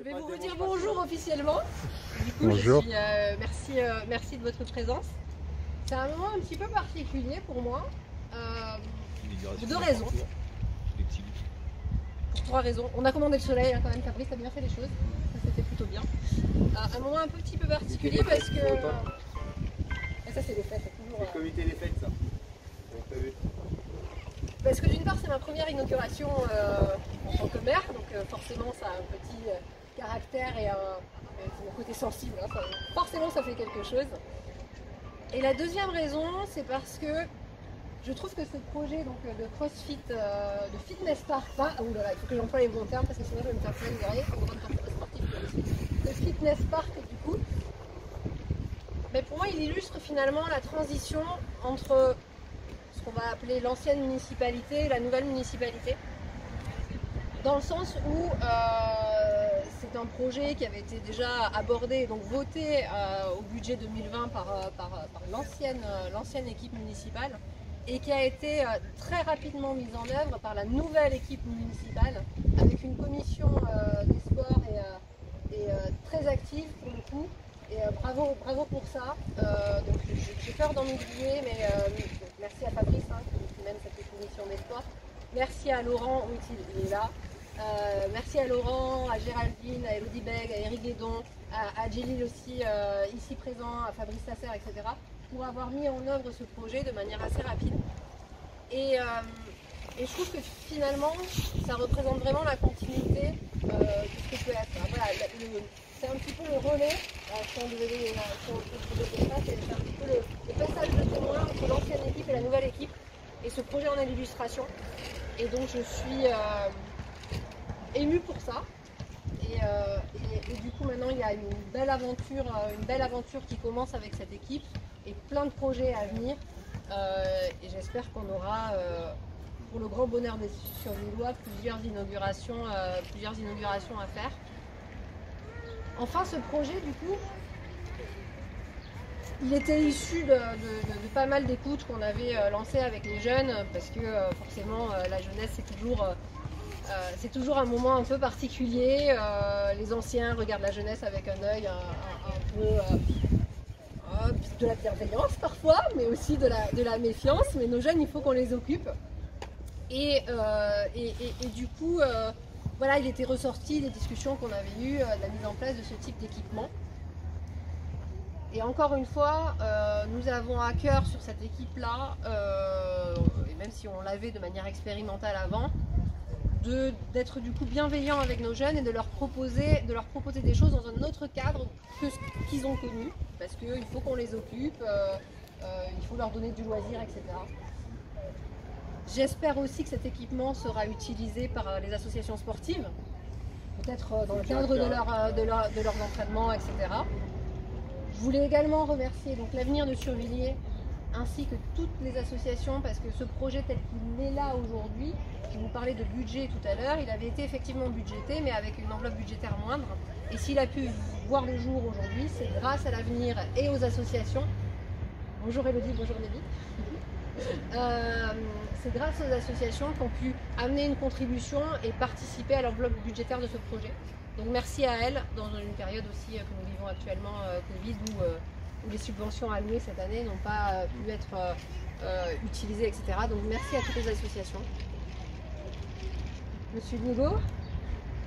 Je vais vous redire bonjour officiellement. Du coup, bonjour. Merci de votre présence. C'est un moment un petit peu particulier pour moi. Pour deux raisons. Pour trois raisons. On a commandé le soleil hein, quand même, Fabrice a bien fait les choses. Ça c'était plutôt bien. Un moment un petit peu particulier parce que... Et ça c'est les fêtes, c'est toujours... Le comité des fêtes ça. Parce que d'une part c'est ma première inauguration en tant que maire, donc forcément ça a un petit caractère et un côté sensible, hein, forcément ça fait quelque chose. Et la deuxième raison c'est parce que je trouve que ce projet donc, de CrossFit, de fitness park, oh là là, il faut que j'emploie les bons termes parce que sinon je vais me faire plein de derrière, le fitness park du coup, mais pour moi il illustre finalement la transition entre ce qu'on va appeler l'ancienne municipalité et la nouvelle municipalité, dans le sens où c'est un projet qui avait été déjà abordé, donc voté au budget 2020 par l'ancienne équipe municipale et qui a été très rapidement mise en œuvre par la nouvelle équipe municipale avec une commission des sports et très active pour le coup. Et bravo pour ça. Donc j'ai peur d'en oublier, mais merci à Fabrice hein, qui mène cette commission des sports. Merci à Laurent, oui, il est là. Merci à Laurent, à Géraldine, à Elodie Beg, à Eric Guédon, à Djelil aussi ici présent, à Fabrice Lasserre, etc. pour avoir mis en œuvre ce projet de manière assez rapide. Et je trouve que finalement, ça représente vraiment la continuité de ce que peut être. Voilà, c'est un petit peu le relais, si on devait faire ça, c'est un petit peu le passage de témoin entre l'ancienne équipe et la nouvelle équipe. Et ce projet en est l'illustration. Et donc je suis émue pour ça. Et du coup maintenant il y a une belle aventure qui commence avec cette équipe et plein de projets à venir. Et j'espère qu'on aura, pour le grand bonheur des Survillois, plusieurs inaugurations à faire. Enfin, ce projet, du coup, il était issu de pas mal d'écoutes qu'on avait lancées avec les jeunes, parce que forcément, la jeunesse, c'est toujours un moment un peu particulier. Les anciens regardent la jeunesse avec un œil un peu de la bienveillance parfois, mais aussi de la méfiance. Mais nos jeunes, il faut qu'on les occupe. Et du coup, voilà, il était ressorti des discussions qu'on avait eues, de la mise en place de ce type d'équipement. Et encore une fois, nous avons à cœur sur cette équipe-là, et même si on l'avait de manière expérimentale avant, d'être du coup bienveillant avec nos jeunes et de leur proposer des choses dans un autre cadre que ce qu'ils ont connu, parce qu'il faut qu'on les occupe, il faut leur donner du loisir, etc. J'espère aussi que cet équipement sera utilisé par les associations sportives, peut-être dans le cadre de leurs entraînements, etc. Je voulais également remercier donc l'Avenir de Survilliers ainsi que toutes les associations parce que ce projet tel qu'il est là aujourd'hui, je vous parlais de budget tout à l'heure, il avait été effectivement budgété mais avec une enveloppe budgétaire moindre. Et s'il a pu voir le jour aujourd'hui, c'est grâce à l'Avenir et aux associations. Bonjour Elodie, bonjour Nelly. C'est grâce aux associations qui ont pu amener une contribution et participer à l'enveloppe budgétaire de ce projet. Donc merci à elles dans une période aussi que nous vivons actuellement Covid où les subventions allouées cette année n'ont pas pu être utilisées, etc. Donc merci à toutes les associations. Monsieur Nigo,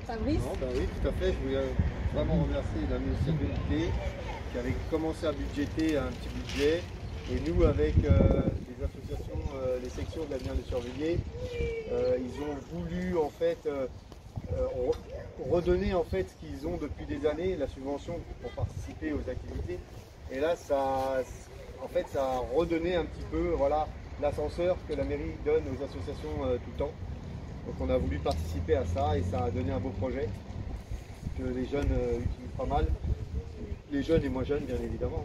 Fabrice. Oui, tout à fait. Je voulais vraiment remercier la municipalité qui avait commencé à budgéter un petit budget. Et nous, avec les associations, les sections de l'Avenir de Survilliers, ils ont voulu en fait redonner en fait ce qu'ils ont depuis des années, la subvention pour participer aux activités. Et là, ça a redonné un petit peu, voilà, l'ascenseur que la mairie donne aux associations tout le temps. Donc on a voulu participer à ça et ça a donné un beau projet que les jeunes utilisent pas mal. Les jeunes et moins jeunes, bien évidemment.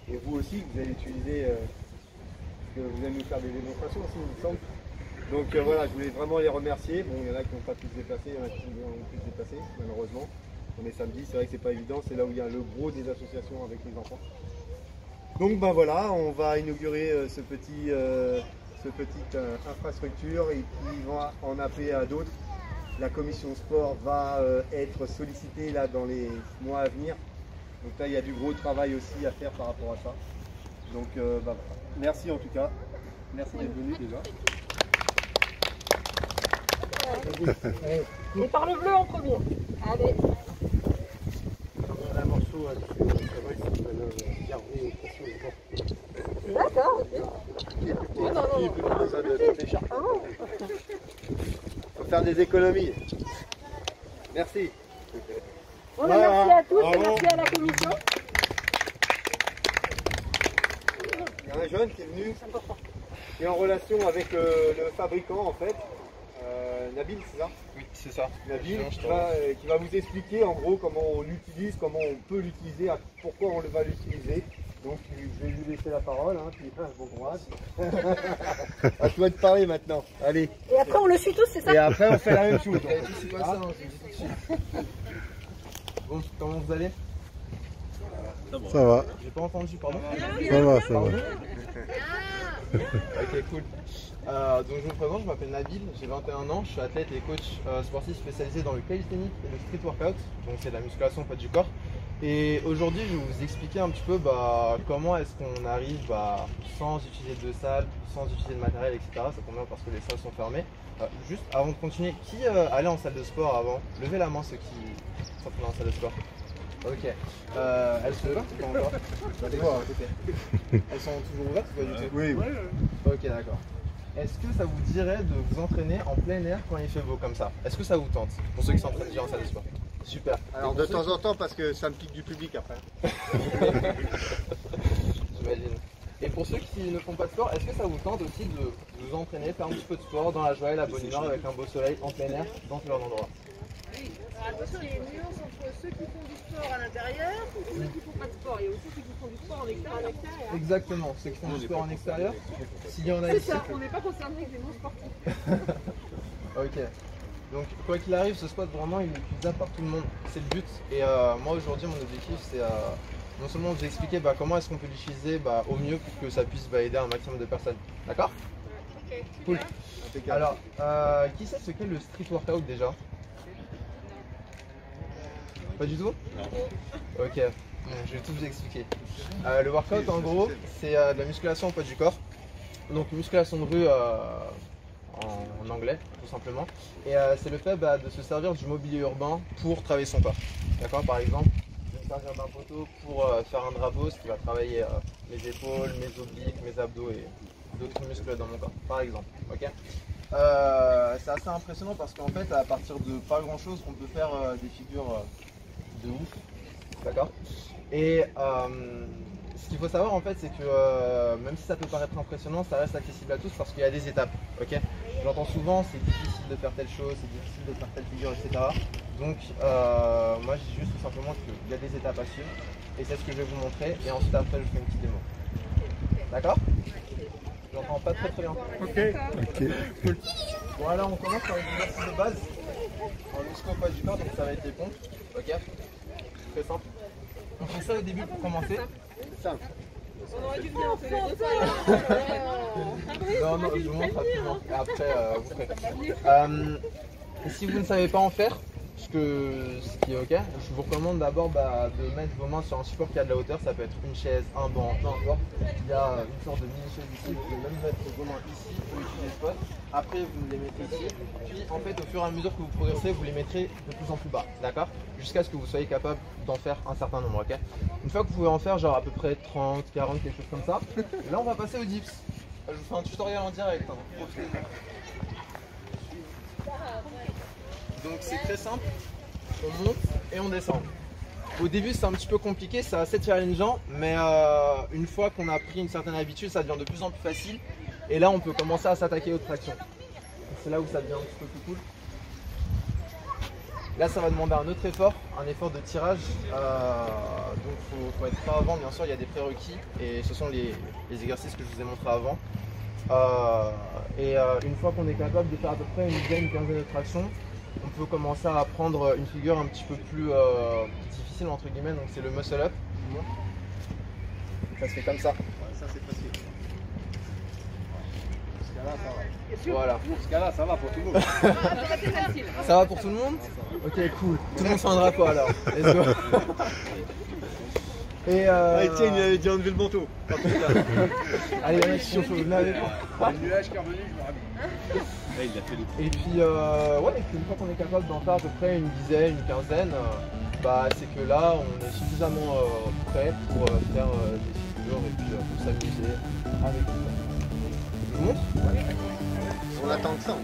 Et vous aussi, vous allez utiliser, que vous allez nous faire des démonstrations aussi, il me semble. Donc voilà, je voulais vraiment les remercier. Bon, il y en a qui n'ont pas pu se déplacer, il y en a qui ont pu se déplacer, malheureusement. On est samedi, c'est vrai que c'est pas évident, c'est là où il y a le gros des associations avec les enfants. Donc ben voilà, on va inaugurer ce petite infrastructure et qui va en appeler à d'autres la commission sport va être sollicitée là dans les mois à venir. Donc là, il y a du gros travail aussi à faire par rapport à ça. Donc bah, merci en tout cas. Merci d'être venu déjà. Et par le bleu en premier. Allez. Un morceau avec le garder au pression. D'accord, ok. Oh, non. Ça de faut faire des économies. Merci. On a merci à tous et merci à la commission. Il y a un jeune qui est venu, qui est en relation avec le fabricant en fait. Nabil, c'est ça? Oui, c'est ça. Nabil qui va vous expliquer en gros comment on l'utilise, comment on peut l'utiliser, pourquoi on va l'utiliser. Donc je vais lui laisser la parole, hein, puis bon courage. À toi de parler maintenant. Allez. Et après on le suit tous, c'est ça? Et après on fait la même chose. C'est pas ça, hein, je vous dis tout de suite. Bon, comment vous allez? Ça va. J'ai pas entendu, pardon? Ça va, ça va. Ok, cool. Donc je me présente, je m'appelle Nabil, j'ai 21 ans, je suis athlète et coach sportif spécialisé dans le calisthenics et le street workout, donc c'est de la musculation poids du corps. Et aujourd'hui je vais vous expliquer un petit peu comment est-ce qu'on arrive sans utiliser de salle, sans utiliser de matériel, etc. Ça tombe bien parce que les salles sont fermées. Juste avant de continuer, qui allait en salle de sport avant? Levez la main ceux qui s'entraînent en salle de sport. Ok. Elles sont ouvertes ou pas encore? Allez voir à côté. Elles sont toujours ouvertes ou pas du tout? Oui, oui. Ok, d'accord. Est-ce que ça vous dirait de vous entraîner en plein air quand il fait beau comme ça? Est-ce que ça vous tente? Pour ceux qui s'entraînent déjà en salle de sport. Super. Alors de temps en temps parce que ça me pique du public après. J'imagine. Et pour ceux qui ne font pas de sport, est-ce que ça vous tente aussi de vous entraîner, faire un petit peu de sport dans la joie et la bonne humeur avec un beau soleil en plein air dans plein d'endroits? Alors attention, il y a une nuance entre ceux qui font du sport à l'intérieur et ceux qui font pas de sport. Il y a aussi ceux qui font du sport en extérieur. Exactement, ceux qui font du sport en extérieur. S'il y en a C'est ici. ça, on n'est pas concerné avec des non-sportifs. Ok. Donc quoi qu'il arrive, ce spot vraiment il est utilisable par tout le monde. C'est le but. Et moi aujourd'hui mon objectif c'est non seulement vous expliquer comment est-ce qu'on peut l'utiliser au mieux pour que ça puisse aider un maximum de personnes. D'accord? Ok, Cool. super. Alors, qui sait ce qu'est le street workout déjà? Pas du tout? Ok, bon, je vais tout vous expliquer. Le workout en gros, c'est de la musculation au poids du corps. Donc musculation de rue en anglais, tout simplement. Et c'est le fait de se servir du mobilier urbain pour travailler son corps. D'accord? Par exemple, je vais me servir d'un poteau pour faire un drapeau, ce qui va travailler mes épaules, mes obliques, mes abdos et d'autres muscles dans mon corps, par exemple. Ok? C'est assez impressionnant parce qu'en fait, à partir de pas grand chose, on peut faire des figures de ouf. D'accord? Et ce qu'il faut savoir en fait, c'est que même si ça peut paraître impressionnant, ça reste accessible à tous parce qu'il y a des étapes. Ok? J'entends souvent c'est difficile de faire telle chose, c'est difficile de faire telle figure, etc. Donc moi je dis juste tout simplement qu'il y a des étapes à suivre et c'est ce que je vais vous montrer et ensuite après je fais une petite démo. D'accord? J'entends pas très bien. Ok. Cool. Bon alors on commence par une exercice de base en muscu au poids du corps, donc ça va être des pompes. Ok? Très simple. On fait ça au début pour commencer. Simple. On aurait dû venir en fait les deux fois. Non, non, je vous montre rapidement. Et après, vous ferez. Si vous ne savez pas en faire, ce qui est ok, je vous recommande d'abord de mettre vos mains sur un support qui a de la hauteur. Ça peut être une chaise, un banc, peu importe. Il y a une sorte de mini-chaise ici. Vous pouvez même mettre vos mains ici pour utiliser ce poste. Après, vous les mettez ici. Puis, en fait, au fur et à mesure que vous progressez, vous les mettrez de plus en plus bas. D'accord? Jusqu'à ce que vous soyez capable d'en faire un certain nombre. Ok? Une fois que vous pouvez en faire, genre à peu près 30, 40, quelque chose comme ça. Et là, on va passer aux dips. Je vous fais un tutoriel en direct. Hein. Profitez. Donc c'est très simple, on monte et on descend. Au début c'est un petit peu compliqué, c'est assez challengeant, mais une fois qu'on a pris une certaine habitude, ça devient de plus en plus facile. Et là on peut commencer à s'attaquer aux tractions. C'est là où ça devient un petit peu plus cool. Là ça va demander un autre effort, un effort de tirage. Donc il faut être prêt avant, bien sûr il y a des prérequis et ce sont les exercices que je vous ai montrés avant. Une fois qu'on est capable de faire à peu près une dizaine, quinzaine de tractions, on peut commencer à prendre une figure un petit peu plus difficile entre guillemets, donc c'est le muscle up. Ça se fait comme ça. Ça c'est facile. Voilà. Dans ce cas-là, ça va pour tout le monde. C'est facile. Ça va pour tout le monde? Ok, cool. Tout le monde fait un drapeau alors. Let's go. Et Tiens, il avait déjà enlevé le manteau. allez, les mecs, si on peut venir avec moi. Le nuage qui est revenu, je me rappelle. Il a fait le Et puis, ouais, une fois qu'on est capable d'en faire à peu près une dizaine, une quinzaine, bah, c'est que là, on est suffisamment prêt pour faire des figures et puis pour s'amuser avec tout ça. Je vous montre? On attend que ça.